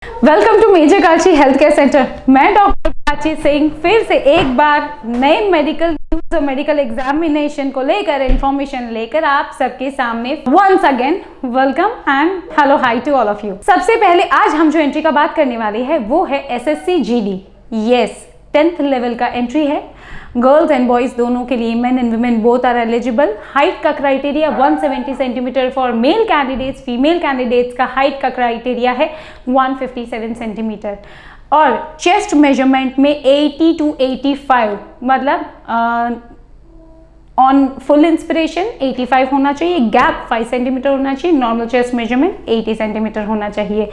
Welcome to major Kachi health care centre. मैं doctor Kachi Singh फिर से एक बार नए मेडिकल न्यूज और मेडिकल एग्जामिनेशन को लेकर इंफॉर्मेशन लेकर आप सबके सामने once again welcome and hello hi to all of you. सबसे पहले आज हम जो एंट्री का बात करने वाले हैं वो है SSC GD. Yes, 10th level का एंट्री है। गर्ल्स एंड बॉयज दोनों के लिए, men and women both are eligible. Height का criteria 170 centimetre for male candidates. Female candidates का हाइट का क्राइटेरिया है 157 सेंटीमीटर। और चेस्ट मेजरमेंट में 80 to 85, मतलब ऑन फुल इंस्पिरेशन 85 होना चाहिए, गैप 5 सेंटीमीटर होना चाहिए, नॉर्मल चेस्ट मेजरमेंट 80 सेंटीमीटर होना चाहिए।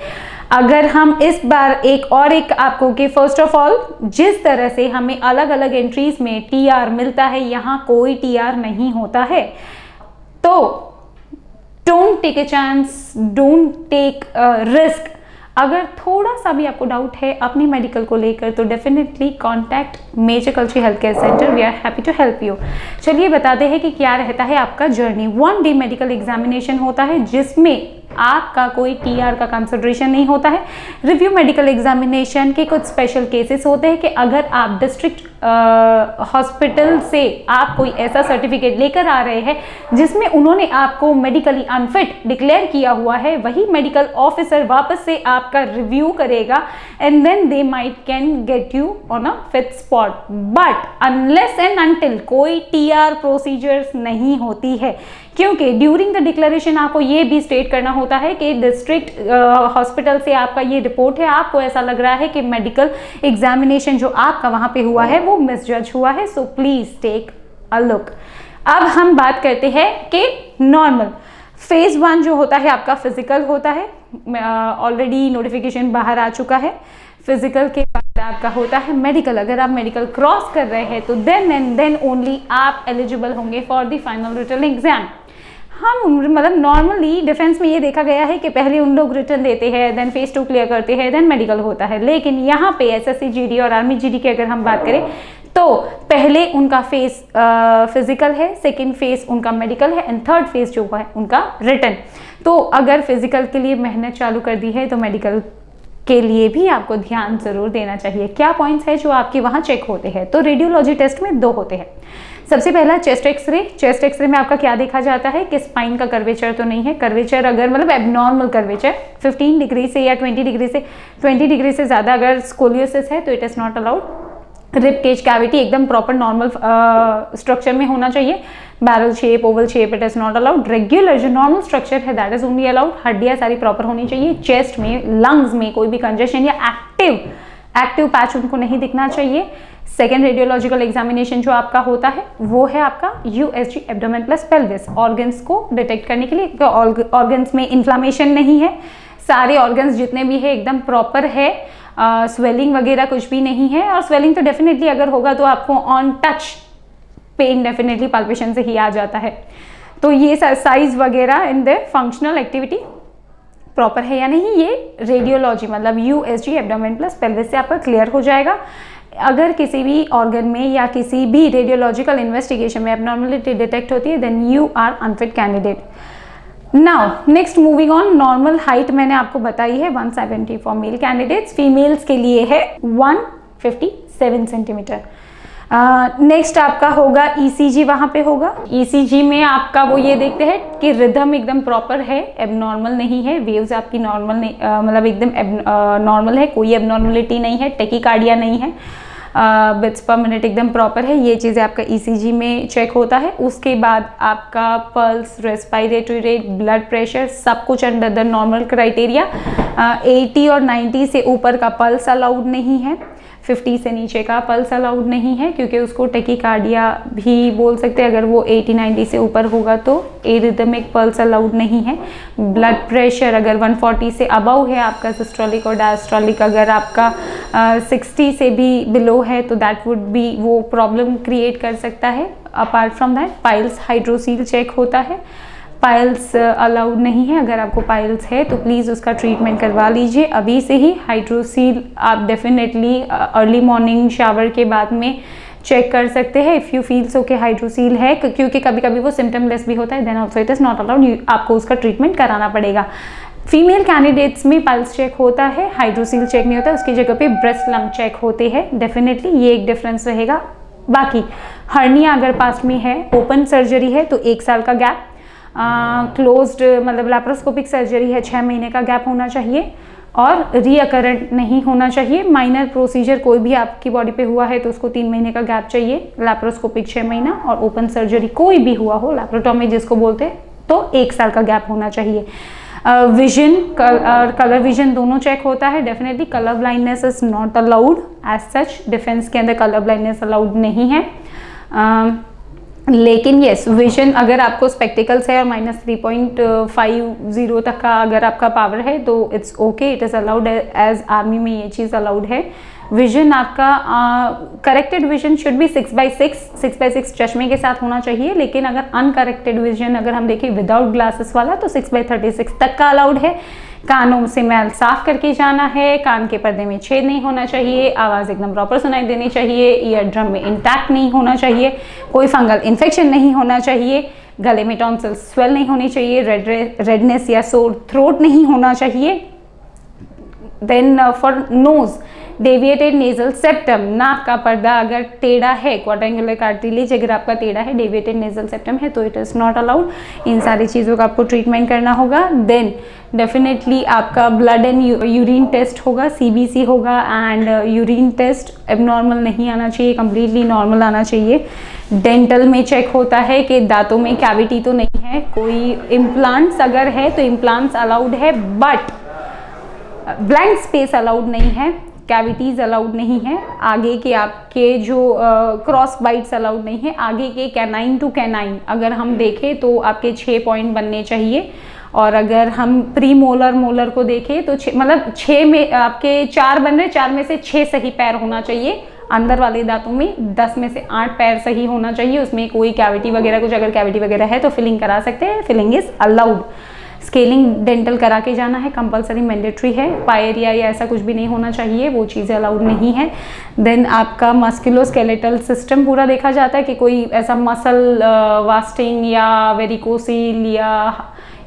अगर हम इस बार एक आपको कि फर्स्ट ऑफ ऑल जिस तरह से हमें अलग अलग एंट्रीज में टीआर मिलता है, यहाँ कोई टीआर नहीं होता है। तो don't take a chance, don't take risk. अगर थोड़ा सा भी आपको डाउट है अपनी मेडिकल को लेकर तो डेफिनेटली कॉन्टैक्ट मेजर कल्ची health care centre. We are happy to help you. चलिए बताते हैं कि क्या रहता है आपका जर्नी। 1 डे मेडिकल एग्जामिनेशन होता है जिसमें आपका कोई टीआर का कंसिडरेशन नहीं होता है। रिव्यू मेडिकल एग्जामिनेशन के कुछ स्पेशल केसेस होते हैं कि अगर आप डिस्ट्रिक्ट हॉस्पिटल से आप कोई ऐसा सर्टिफिकेट लेकर आ रहे हैं जिसमें उन्होंने आपको मेडिकली अनफिट डिक्लेयर किया हुआ है, वही मेडिकल ऑफिसर वापस से आपका रिव्यू करेगा and then they might can get you on a fit spot. But unless and until कोई टीआर प्रोसीजर्स नहीं होती है, क्योंकि ड्यूरिंग द डिक्लेरेशन आपको ये भी स्टेट करना होता है कि डिस्ट्रिक्ट हॉस्पिटल से आपका ये रिपोर्ट है, आपको ऐसा लग रहा है कि मेडिकल एग्जामिनेशन जो आपका वहाँ पे हुआ है वो मिसजज हुआ है, so please take a look. अब हम बात करते हैं कि नॉर्मल फेज 1 जो होता है आपका फिजिकल होता है। ऑलरेडी नोटिफिकेशन बाहर आ चुका है। फिजिकल के बाद आपका होता है मेडिकल। अगर आप मेडिकल क्रॉस कर रहे हैं तो देन एंड देन ओनली आप एलिजिबल होंगे for the final written exam. हम मतलब नॉर्मली डिफेंस में ये देखा गया है कि पहले उन लोग रिटर्न देते हैं, देन फेज 2 क्लियर करते हैं, देन मेडिकल होता है। लेकिन यहाँ पे एसएससी जीडी और आर्मी जीडी की अगर हम बात करें तो पहले उनका फेज फिजिकल है, सेकेंड फेज उनका मेडिकल है एंड थर्ड फेज जो है उनका रिटर्न। तो अगर फिजिकल के लिए मेहनत चालू कर दी है तो मेडिकल के लिए भी आपको ध्यान जरूर देना चाहिए। क्या पॉइंट्स है जो आपके वहाँ चेक होते हैं? तो रेडियोलॉजी टेस्ट में 2 होते हैं। सबसे पहला चेस्ट एक्सरे। चेस्ट एक्सरे में आपका क्या देखा जाता है कि स्पाइन का कर्वेचर तो नहीं है। कर्वेचर अगर मतलब एबनॉर्मल कर्वेचर 15 डिग्री से या 20 डिग्री से ज़्यादा अगर स्कोलियोसिस है तो it is not allowed. Rib cage cavity एकदम प्रॉपर नॉर्मल स्ट्रक्चर में होना चाहिए। Barrel shape, oval shape, it is not allowed. Regular जो नॉर्मल स्ट्रक्चर है दैट इज ओनली अलाउड। हड्डियां सारी प्रॉपर होनी चाहिए। चेस्ट में, लंग्स में कोई भी कंजेशन या एक्टिव पैच उनको नहीं दिखना चाहिए। सेकेंड रेडियोलॉजिकल एग्जामिनेशन जो आपका होता है वो है आपका USG abdomen plus pelvis. Organs को डिटेक्ट करने के लिए ऑर्गन्स में इन्फ्लामेशन नहीं है, सारे ऑर्गन्स जितने भी है एकदम प्रॉपर है, स्वेलिंग वगैरह कुछ भी नहीं है। और स्वेलिंग तो डेफिनेटली अगर होगा तो आपको on touch pain definitely palpation से ही आ जाता है। तो ये साइज वगैरह in the functional activity proper है या नहीं, ये रेडियोलॉजी मतलब यूएसजी एब्डोमेन प्लस पेल्विस से आपका क्लियर हो जाएगा। अगर किसी भी ऑर्गन में या किसी भी रेडियोलॉजिकल इन्वेस्टिगेशन में एबनॉर्मलिटी डिटेक्ट होती है then you are unfit candidate. Now next moving on. Normal height मैंने आपको बताई है 170 फॉर मेल कैंडिडेट्स। फीमेल्स के लिए है 157 सेंटीमीटर। नेक्स्ट आपका होगा ईसीजी। वहाँ पे होगा ईसीजी में आपका वो ये देखते हैं कि रिदम एकदम प्रॉपर है, एबनॉर्मल नहीं है। वेव्स आपकी नॉर्मल मतलब एकदम नॉर्मल है, कोई एबनॉर्मलिटी नहीं है, टेकीकार्डिया नहीं है, बिट्स पर मिनट एकदम प्रॉपर है। ये चीज़ें आपका ईसीजी में चेक होता है। उसके बाद आपका pulse, respiratory rate, blood pressure सब कुछ अंडर द नॉर्मल क्राइटेरिया। 80 और 90 से ऊपर का पल्स अलाउड नहीं है, 50 से नीचे का पल्स अलाउड नहीं है क्योंकि उसको टेकीकार्डिया भी बोल सकते हैं। अगर वो 80-90 से ऊपर होगा तो एरिथमिक पल्स अलाउड नहीं है। ब्लड प्रेशर अगर 140 से अबव है आपका सिस्टोलिक और डायस्टोलिक, अगर आपका 60 से भी बिलो है तो दैट वुड बी वो प्रॉब्लम क्रिएट कर सकता है। Apart from that piles hydrocele check होता है। पाइल्स अलाउड नहीं है। अगर आपको पाइल्स है तो प्लीज़ उसका ट्रीटमेंट करवा लीजिए अभी से ही। हाइड्रोसील आप डेफिनेटली अर्ली मॉर्निंग शावर के बाद में चेक कर सकते हैं इफ़ यू फील सो कि हाइड्रोसील है, क्योंकि कभी कभी वो सिम्टमलेस भी होता है, then also it is not allowed, आपको उसका ट्रीटमेंट कराना पड़ेगा। फीमेल कैंडिडेट्स में पल्स चेक होता है, हाइड्रोसील चेक नहीं होता, उसकी जगह पे ब्रेस्ट लंप चेक होते हैं। डेफिनेटली ये एक डिफरेंस रहेगा। बाकी हर्निया अगर पास्ट में है, ओपन सर्जरी है तो 1 साल का गैप, क्लोज्ड मतलब लैप्रोस्कोपिक सर्जरी है 6 महीने का गैप होना चाहिए, और रीअकरेंट नहीं होना चाहिए। माइनर प्रोसीजर कोई भी आपकी बॉडी पे हुआ है तो उसको 3 महीने का गैप चाहिए, लैप्रोस्कोपिक 6 महीना, और ओपन सर्जरी कोई भी हुआ हो, लैप्रोटॉमी जिसको बोलते हैं, तो 1 साल का गैप होना चाहिए। विजन और कलर विजन दोनों चेक होता है। Definitely colour blindness is not allowed as such, defence के अंदर कलर ब्लाइंडनेस अलाउड नहीं है। लेकिन यस, विजन अगर आपको स्पेक्टिकल्स है और -3.50 तक का अगर आपका पावर है तो it's okay, it is allowed, as army में ये चीज़ अलाउड है। विजन आपका करेक्टेड विजन शुड बी 6/6 चश्मे के साथ होना चाहिए, लेकिन अगर अनकरेक्टेड विजन अगर हम देखें विदाउट ग्लासेस वाला तो 6/36 तक का अलाउड है। कानों से मैल साफ करके जाना है, कान के पर्दे में छेद नहीं होना चाहिए, आवाज़ एकदम प्रॉपर सुनाई देनी चाहिए, ईयर ड्रम में इंटैक्ट नहीं होना चाहिए, कोई फंगल इन्फेक्शन नहीं होना चाहिए, गले में टॉन्सिल स्वेल नहीं होनी चाहिए, रेडनेस या सोर थ्रोट नहीं होना चाहिए। Then for nose, deviated nasal septum, नाक का पर्दा अगर टेढ़ा है, क्वाड्रेंगुलर कार्टिलेज अगर आपका टेढ़ा है, डेविएटेड नेजल सेप्टम है तो इट इज़ नॉट अलाउड। इन सारी चीज़ों का आपको ट्रीटमेंट करना होगा। देन डेफिनेटली आपका ब्लड एंड यूरिन टेस्ट होगा, CBC होगा, एंड यूरिन टेस्ट एबनॉर्मल नहीं आना चाहिए, कम्प्लीटली नॉर्मल आना चाहिए। डेंटल में चेक होता है कि दांतों में कैविटी तो नहीं है, कोई इम्प्लांट्स अगर है तो इम्प्लांट्स अलाउड है, बट ब्लैंक स्पेस अलाउड नहीं है, कैविटीज़ अलाउड नहीं है, आगे के आपके जो क्रॉस बाइट्स अलाउड नहीं है, आगे के कैनाइन टू कैनाइन अगर हम देखें तो आपके 6 पॉइंट बनने चाहिए, और अगर हम प्री मोलर को देखें तो मतलब 6 में आपके 4 बन रहे, 4 में से 6 सही पैर होना चाहिए। अंदर वाले दांतों में 10 में से 8 पैर सही होना चाहिए, उसमें कोई कैविटी वगैरह, कुछ अगर कैविटी वगैरह है तो फिलिंग करा सकते हैं, filling is allowed. Scaling dental करा के जाना है, कंपलसरी मैंडेटरी है, पायरिया या ऐसा कुछ भी नहीं होना चाहिए, वो चीज़ें अलाउड नहीं है। देन आपका मस्कुलोस्केलेटल सिस्टम पूरा देखा जाता है कि कोई ऐसा मसल वास्टिंग या वेरिकोसील या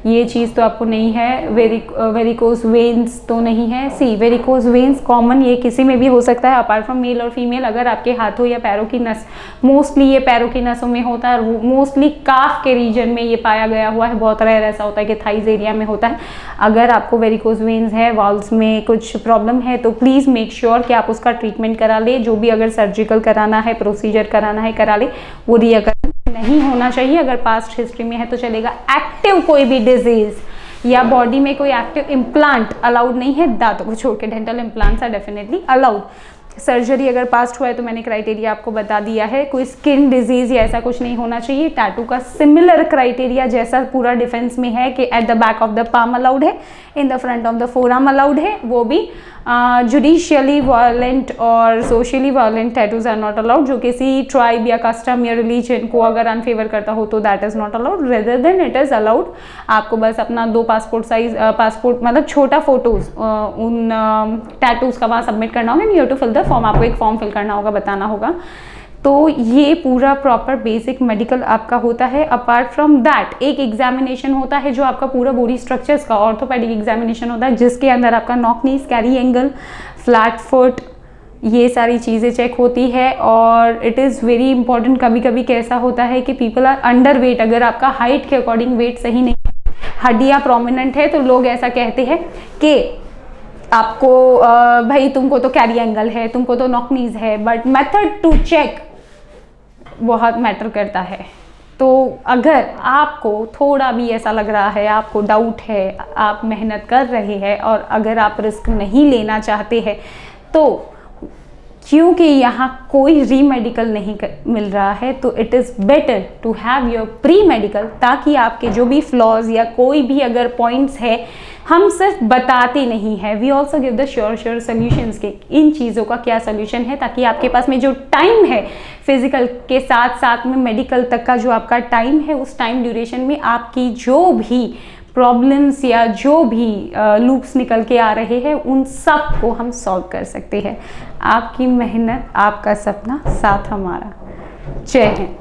ये चीज़ तो आपको नहीं है, वेरिकोज वेन्स तो नहीं है। वेरिकोज वेन्स कॉमन, ये किसी में भी हो सकता है अपार्ट फ्रॉम मेल और फीमेल। अगर आपके हाथों या पैरों की नस, मोस्टली ये पैरों की नसों में होता है, मोस्टली काफ के रीजन में ये पाया गया हुआ है, बहुत रेयर ऐसा होता है कि थाइज एरिया में होता है। अगर आपको वेरिकोज वेन्स है, वॉल्स में कुछ प्रॉब्लम है तो प्लीज़ मेक श्योर कि आप उसका ट्रीटमेंट करा ले, जो भी अगर सर्जिकल कराना है, प्रोसीजर कराना है करा ले, वो रीअकरेंस नहीं होना चाहिए। अगर पास्ट हिस्ट्री में है तो चलेगा। एक्टिव कोई भी डिजीज या बॉडी में कोई एक्टिव इम्प्लांट अलाउड नहीं है, दांतों को छोड़ के। Dental implants are definitely allowed. Surgery अगर पास्ट हुआ है तो मैंने क्राइटेरिया आपको बता दिया है। कोई स्किन डिजीज या ऐसा कुछ नहीं होना चाहिए। टैटू का सिमिलर क्राइटेरिया जैसा पूरा डिफेंस में है कि at the back of the palm allowed है, in the front of the forearm allowed है, वो भी जुडिशियली वायलेंट और socially violent tattoos are not allowed, जो किसी ट्राइब या कस्टम या रिलीजन को अगर अनफेवर करता हो तो that is not allowed. Rather than it is allowed. आपको बस अपना 2 पासपोर्ट साइज पासपोर्ट मतलब छोटा फोटोज उन टैटूज का वहाँ सबमिट करना होगा। You have to fill the form, आपको एक फॉर्म फिल करना होगा, बताना होगा। तो ये पूरा प्रॉपर बेसिक मेडिकल आपका होता है। अपार्ट फ्रॉम दैट एक एग्जामिनेशन होता है जो आपका पूरा बॉडी स्ट्रक्चर्स का ऑर्थोपेडिक एग्जामिनेशन होता है, जिसके अंदर आपका नॉक नीज, कैरी एंगल, फ्लैट फुट, ये सारी चीज़ें चेक होती है। और इट इज़ वेरी इंपॉर्टेंट। कभी कभी कैसा होता है कि पीपल आर अंडर वेट, अगर आपका हाइट के अकॉर्डिंग वेट सही नहीं, हड्डियाँ प्रोमिनेंट है, तो लोग ऐसा कहते हैं कि आपको भाई तुमको तो कैरी एंगल है, तुमको तो नॉक नीज है, बट मेथड टू चेक बहुत मैटर करता है। तो अगर आपको थोड़ा भी ऐसा लग रहा है, आपको डाउट है, आप मेहनत कर रहे हैं और अगर आप रिस्क नहीं लेना चाहते हैं, तो क्योंकि यहाँ कोई री मेडिकल नहीं मिल रहा है, तो it is better to have your pre medical, ताकि आपके जो भी फ्लॉज या कोई भी अगर पॉइंट्स है, हम सिर्फ बताते नहीं हैं, we also give the sure solutions के इन चीज़ों का क्या सोल्यूशन है, ताकि आपके पास में जो टाइम है फिजिकल के साथ साथ में मेडिकल तक का जो आपका टाइम है, उस टाइम ड्यूरेशन में आपकी जो भी प्रॉब्लम्स या जो भी लूप्स निकल के आ रहे हैं, उन सब को हम सॉल्व कर सकते हैं। आपकी मेहनत, आपका सपना, साथ हमारा। जय हिंद।